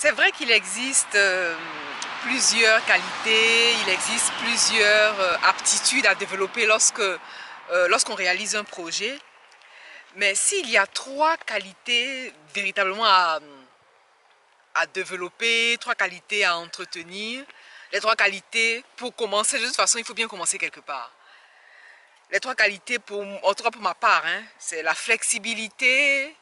C'est vrai qu'il existe plusieurs qualités, il existe plusieurs aptitudes à développer lorsqu'on réalise un projet. Mais s'il y a trois qualités véritablement à développer, trois qualités à entretenir, les trois qualités pour commencer, de toute façon, il faut bien commencer quelque part. Les trois qualités, en tout cas pour ma part, hein, c'est la flexibilité,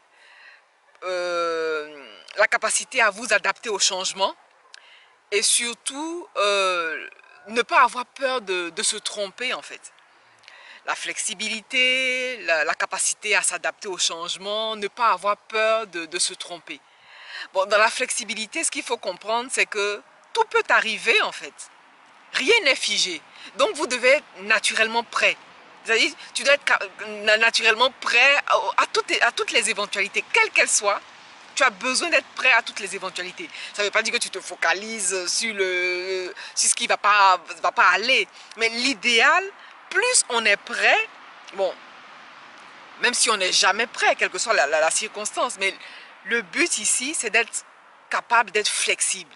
la capacité à vous adapter au changement et surtout ne pas avoir peur de se tromper en fait. La flexibilité, la capacité à s'adapter au changement, ne pas avoir peur de se tromper. Bon, dans la flexibilité, ce qu'il faut comprendre, c'est que tout peut arriver en fait. Rien n'est figé. Donc vous devez être naturellement prêt. C'est-à-dire, tu dois être naturellement prêt à toutes les éventualités, quelles qu'elles soient. Tu as besoin d'être prêt à toutes les éventualités. Ça ne veut pas dire que tu te focalises sur ce qui ne va pas aller. Mais l'idéal, plus on est prêt, bon, même si on n'est jamais prêt, quelle que soit la circonstance, mais le but ici, c'est d'être capable d'être flexible.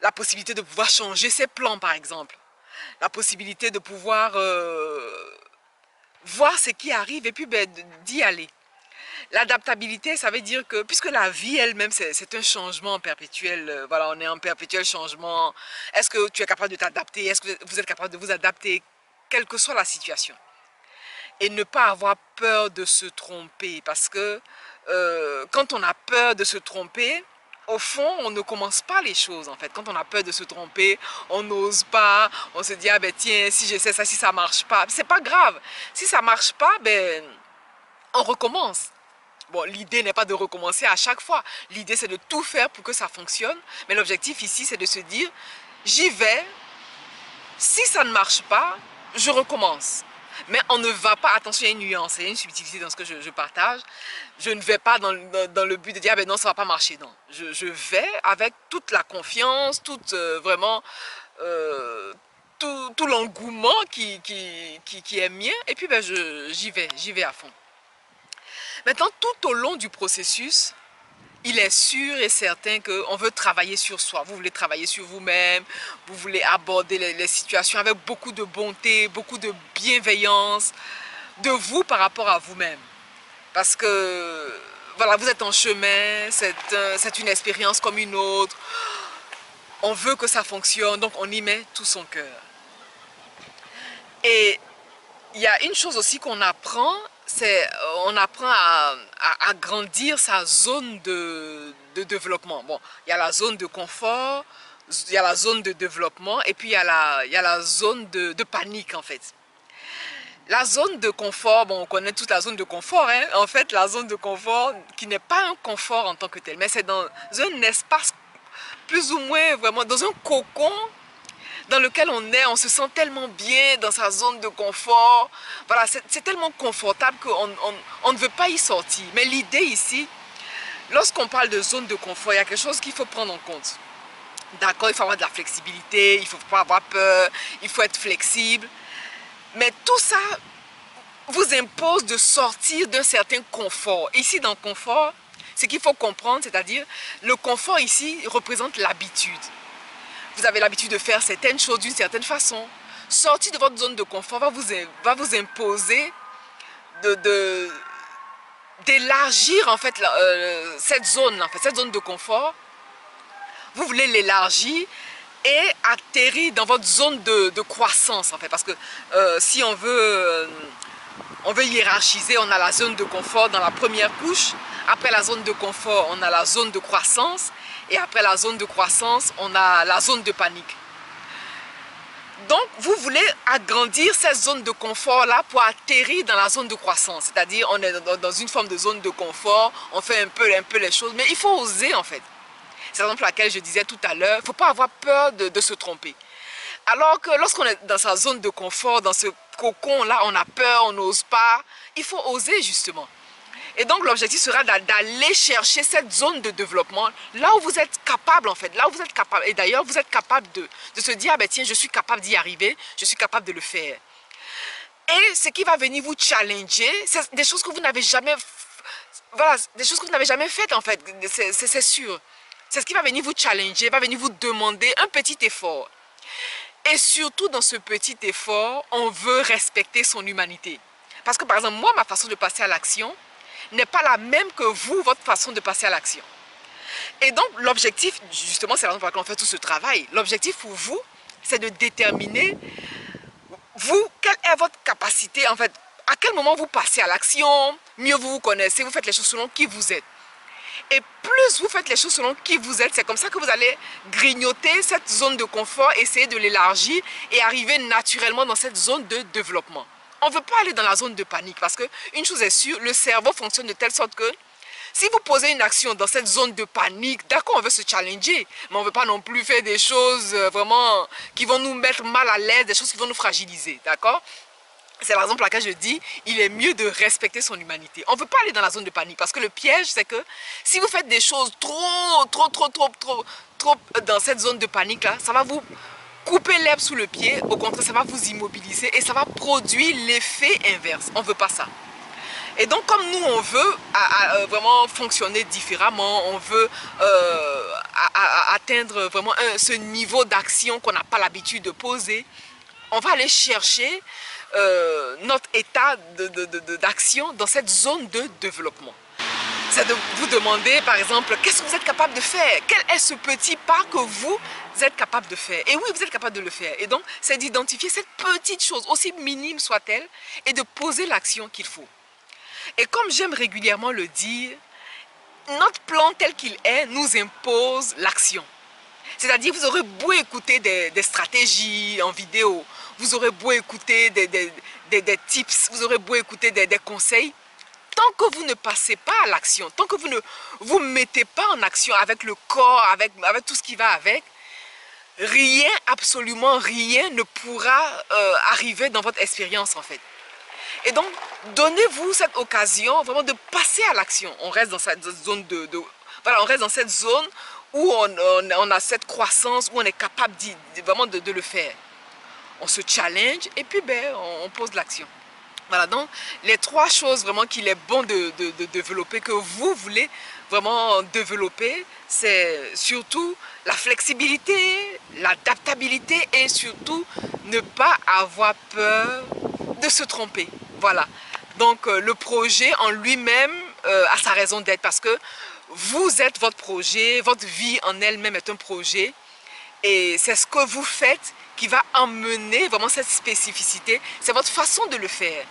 La possibilité de pouvoir changer ses plans, par exemple. La possibilité de pouvoir voir ce qui arrive et puis ben, d'y aller. L'adaptabilité, ça veut dire que, puisque la vie elle-même, c'est un changement perpétuel, voilà, on est en perpétuel changement, est-ce que tu es capable de t'adapter? Est-ce que vous êtes capable de vous adapter, quelle que soit la situation? Et ne pas avoir peur de se tromper, parce que quand on a peur de se tromper, au fond, on ne commence pas les choses en fait. Quand on a peur de se tromper, on n'ose pas, on se dit, ah ben tiens, si j'essaie ça, si ça marche pas, c'est pas grave. Si ça marche pas, ben, on recommence. Bon, l'idée n'est pas de recommencer à chaque fois. L'idée, c'est de tout faire pour que ça fonctionne. Mais l'objectif ici, c'est de se dire, j'y vais. Si ça ne marche pas, je recommence. Mais on ne va pas, attention, il y a une nuance, il y a une subtilité dans ce que je partage. Je ne vais pas dans le but de dire, ah ben non, ça ne va pas marcher. Non, je vais avec toute la confiance, vraiment, tout l'engouement qui est mien. Et puis, ben, j'y vais à fond. Maintenant, tout au long du processus, il est sûr et certain qu'on veut travailler sur soi. Vous voulez travailler sur vous-même, vous voulez aborder les situations avec beaucoup de bonté, beaucoup de bienveillance de vous par rapport à vous-même. Parce que, voilà, vous êtes en chemin, c'est une expérience comme une autre. On veut que ça fonctionne, donc on y met tout son cœur. Et il y a une chose aussi qu'on apprend, c'est on apprend à grandir sa zone de développement. Bon, il y a la zone de confort, il y a la zone de développement et puis il y a la zone de panique en fait. La zone de confort, bon, on connaît toute la zone de confort, hein. En fait, la zone de confort qui n'est pas un confort en tant que tel, mais c'est dans un espace plus ou moins vraiment, dans un cocon dans lequel on se sent tellement bien dans sa zone de confort. Voilà, c'est tellement confortable on ne veut pas y sortir. Mais l'idée ici, lorsqu'on parle de zone de confort, il y a quelque chose qu'il faut prendre en compte. D'accord, il faut avoir de la flexibilité, il ne faut pas avoir peur, il faut être flexible. Mais tout ça vous impose de sortir d'un certain confort. Ici, dans le confort, ce qu'il faut comprendre, c'est-à-dire, le confort ici représente l'habitude. Vous avez l'habitude de faire certaines choses d'une certaine façon. Sortir de votre zone de confort va vous imposer d'élargir en fait cette zone de confort. Vous voulez l'élargir et atterrir dans votre zone de croissance en fait. Parce que si on veut hiérarchiser, on a la zone de confort dans la première couche. Après la zone de confort, on a la zone de croissance. Et après la zone de croissance, on a la zone de panique. Donc, vous voulez agrandir cette zone de confort-là pour atterrir dans la zone de croissance. C'est-à-dire, on est dans une forme de zone de confort, on fait un peu les choses, mais il faut oser en fait. C'est la raison pour laquelle je disais tout à l'heure, il ne faut pas avoir peur de se tromper. Alors que lorsqu'on est dans sa zone de confort, dans ce cocon-là, on a peur, on n'ose pas, il faut oser justement. Et donc l'objectif sera d'aller chercher cette zone de développement, là où vous êtes capable en fait, là où vous êtes capable. Et d'ailleurs, vous êtes capable de se dire, ah ben tiens, je suis capable d'y arriver, je suis capable de le faire. Et ce qui va venir vous challenger, c'est des choses que vous n'avez jamais, voilà, des choses que vous n'avez jamais faites en fait, c'est sûr. C'est ce qui va venir vous challenger, va venir vous demander un petit effort. Et surtout dans ce petit effort, on veut respecter son humanité. Parce que par exemple, moi, ma façon de passer à l'action n'est pas la même que vous, votre façon de passer à l'action. Et donc, l'objectif, justement, c'est la raison pour laquelle on fait tout ce travail. L'objectif pour vous, c'est de déterminer, vous, quelle est votre capacité, en fait, à quel moment vous passez à l'action, mieux vous vous connaissez, vous faites les choses selon qui vous êtes. Et plus vous faites les choses selon qui vous êtes, c'est comme ça que vous allez grignoter cette zone de confort, essayer de l'élargir et arriver naturellement dans cette zone de développement. On ne veut pas aller dans la zone de panique parce qu'une chose est sûre, le cerveau fonctionne de telle sorte que si vous posez une action dans cette zone de panique, d'accord, on veut se challenger, mais on ne veut pas non plus faire des choses vraiment qui vont nous mettre mal à l'aise, des choses qui vont nous fragiliser, d'accord? C'est la raison pour laquelle je dis, il est mieux de respecter son humanité. On ne veut pas aller dans la zone de panique parce que le piège, c'est que si vous faites des choses trop dans cette zone de panique là, ça va vous couper l'herbe sous le pied. Au contraire, ça va vous immobiliser et ça va produire l'effet inverse. On ne veut pas ça. Et donc, comme nous, on veut vraiment fonctionner différemment, on veut atteindre vraiment ce niveau d'action qu'on n'a pas l'habitude de poser, on va aller chercher notre état d'action dans cette zone de développement. C'est de vous demander, par exemple, qu'est-ce que vous êtes capable de faire? Quel est ce petit pas que vous êtes capable de faire? Et oui, vous êtes capable de le faire. Et donc, c'est d'identifier cette petite chose, aussi minime soit-elle, et de poser l'action qu'il faut. Et comme j'aime régulièrement le dire, notre plan tel qu'il est nous impose l'action. C'est-à-dire, vous aurez beau écouter des stratégies en vidéo, vous aurez beau écouter des tips, vous aurez beau écouter des conseils, tant que vous ne passez pas à l'action, tant que vous ne vous mettez pas en action avec le corps, avec tout ce qui va avec, rien, absolument rien ne pourra arriver dans votre expérience en fait. Et donc, donnez-vous cette occasion vraiment de passer à l'action. On reste dans cette zone voilà, on reste dans cette zone où on a cette croissance, où on est capable vraiment de le faire. On se challenge et puis ben, on pose l'action. Voilà, donc les trois choses vraiment qu'il est bon de développer, que vous voulez vraiment développer, c'est surtout la flexibilité, l'adaptabilité et surtout ne pas avoir peur de se tromper. Voilà, donc le projet en lui-même a sa raison d'être parce que vous êtes votre projet, votre vie en elle-même est un projet et c'est ce que vous faites qui va emmener vraiment cette spécificité, c'est votre façon de le faire.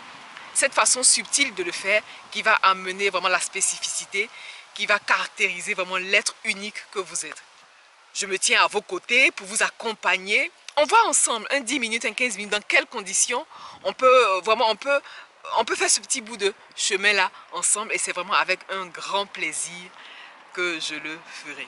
Cette façon subtile de le faire qui va amener vraiment la spécificité, qui va caractériser vraiment l'être unique que vous êtes. Je me tiens à vos côtés pour vous accompagner. On voit ensemble, un 10 minutes, un 15 minutes, dans quelles conditions on peut vraiment, on peut faire ce petit bout de chemin là ensemble et c'est vraiment avec un grand plaisir que je le ferai.